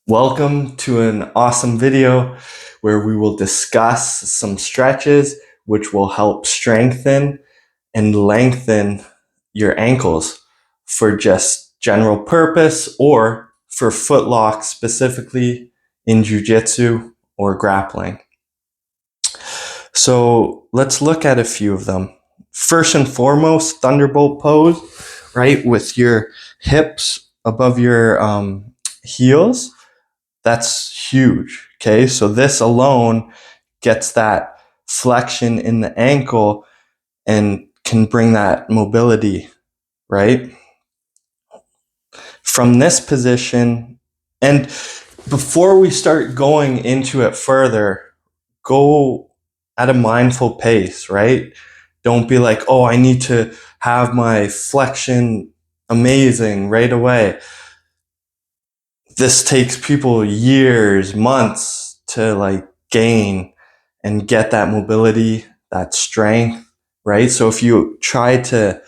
Welcome to an awesome video where we will discuss some stretches which will help strengthen and lengthen your ankles for just general purpose or for foot lock specifically in jiu-jitsu or grappling. So let's look at a few of them. First and foremost, thunderbolt pose, right? With your hips above your heels. That's huge. Okay. So this alone gets that flexion in the ankle and can bring that mobility, right? From this position, and before we start going into it further, go at a mindful pace, right? Don't be like, oh, I need to have my flexion amazing right away. This takes people years, months to gain and get that mobility, that strength, right? So if you try to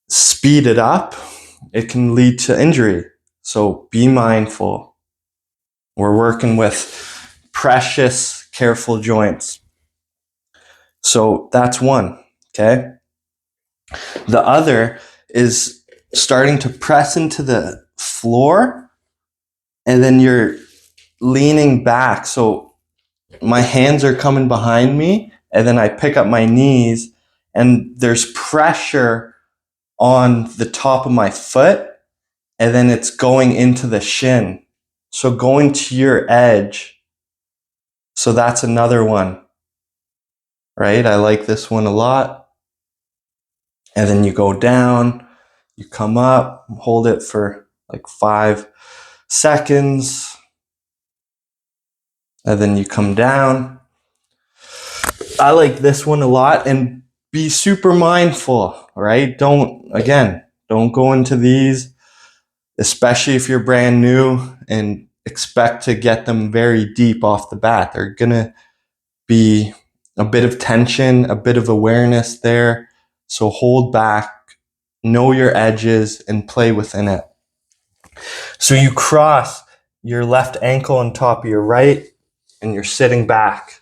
speed it up, it can lead to injury. So be mindful. We're working with precious, careful joints. So that's one, okay? The other is starting to press into the floor and then you're leaning back. So my hands are coming behind me and then I pick up my knees and there's pressure on the top of my foot and then it's going into the shin. So going to your edge. So that's another one, right? I like this one a lot. And then you go down, you come up, hold it for like 5 seconds. And then you come down. I like this one a lot, and be super mindful, right? Don't go into these, especially if you're brand new, and expect to get them very deep off the bat. They're going to be a bit of tension, a bit of awareness there. So hold back, know your edges, and play within it. So you cross your left ankle on top of your right, and you're sitting back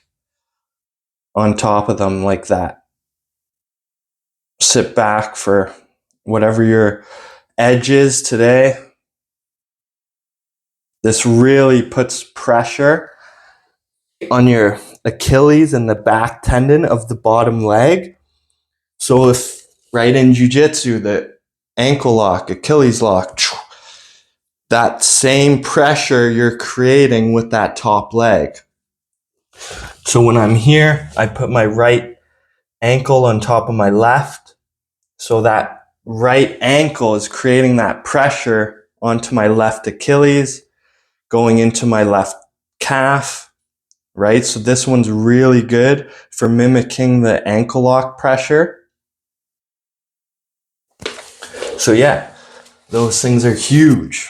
on top of them like that. Sit back for whatever your edge is today. This really puts pressure on your Achilles and the back tendon of the bottom leg. So if right in jiu-jitsu, the ankle lock, Achilles lock, that same pressure you're creating with that top leg. So when I'm here, I put my right ankle on top of my left. So that right ankle is creating that pressure onto my left Achilles, going into my left calf, right? So this one's really good for mimicking the ankle lock pressure. So yeah, those things are huge.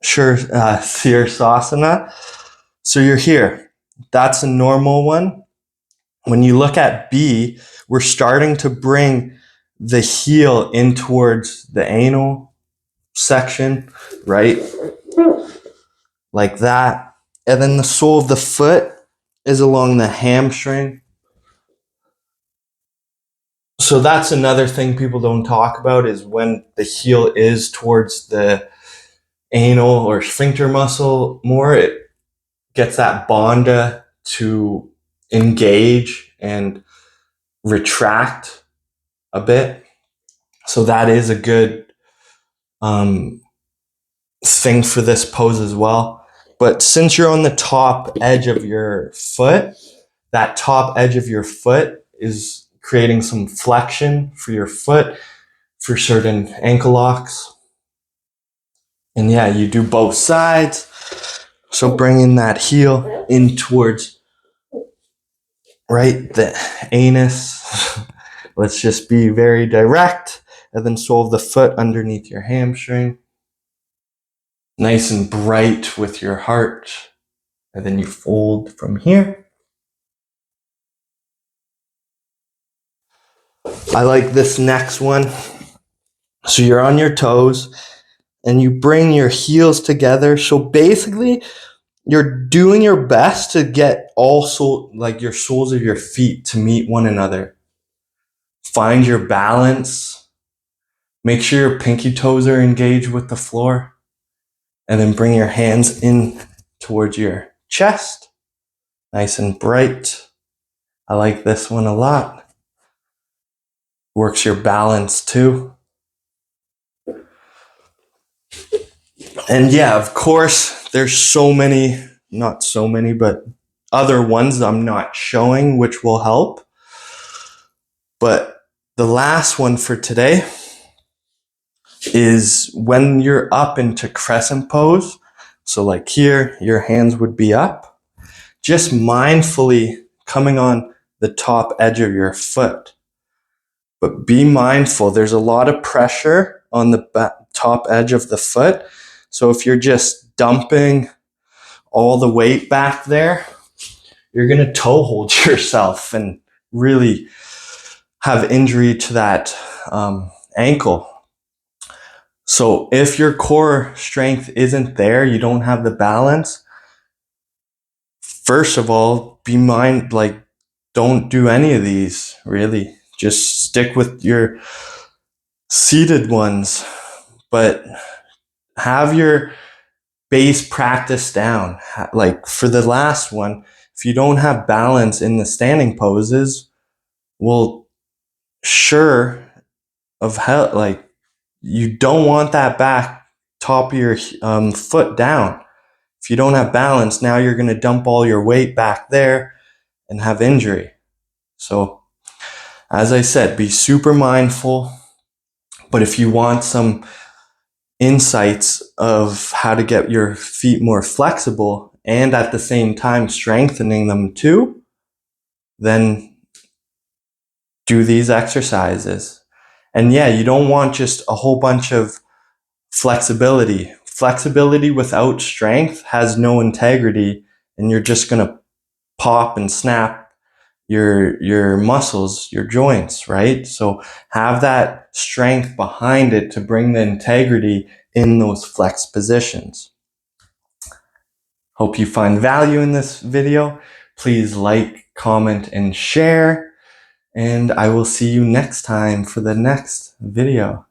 Sirsasana. So you're here. That's a normal one. When you look at B, we're starting to bring the heel in towards the anal section, right? Like that. And then the sole of the foot is along the hamstring. So that's another thing people don't talk about, is when the heel is towards the anal or sphincter muscle more, it gets that bonda to engage and retract a bit. So that is a good thing for this pose as well. But since you're on the top edge of your foot, that top edge of your foot is creating some flexion for your foot for certain ankle locks. And yeah, you do both sides. So bringing that heel in towards, right, the anus. Let's just be very direct. And then sole of the foot underneath your hamstring. Nice and bright with your heart. And then you fold from here. I like this next one. So you're on your toes and you bring your heels together. So basically, you're doing your best to get like your soles of your feet to meet one another. Find your balance. Make sure your pinky toes are engaged with the floor. And then bring your hands in towards your chest. Nice and bright. I like this one a lot. Works your balance too. And yeah, of course, there's so many, not so many, but other ones I'm not showing, which will help. But the last one for today is when you're up into crescent pose. So like here, your hands would be up. Just mindfully coming on the top edge of your foot. But be mindful, there's a lot of pressure on the top edge of the foot. So if you're just dumping all the weight back there, you're going to toe hold yourself and really have injury to that ankle. So if your core strength isn't there, you don't have the balance, first of all, don't do any of these, really. Just stick with your seated ones, but have your base practice down. Like for the last one, if you don't have balance in the standing poses, well, sure of hell, like you don't want that back top of your foot down. If you don't have balance, now you're going to dump all your weight back there and have injury. So, as I said, be super mindful. But if you want some insights of how to get your feet more flexible and at the same time strengthening them too, then do these exercises. And yeah, you don't want just a whole bunch of flexibility. Flexibility without strength has no integrity, and you're just going to pop and snap your muscles, your joints, right? So have that strength behind it to bring the integrity in those flex positions. Hope you find value in this video. Please like, comment, and share. And I will see you next time for the next video.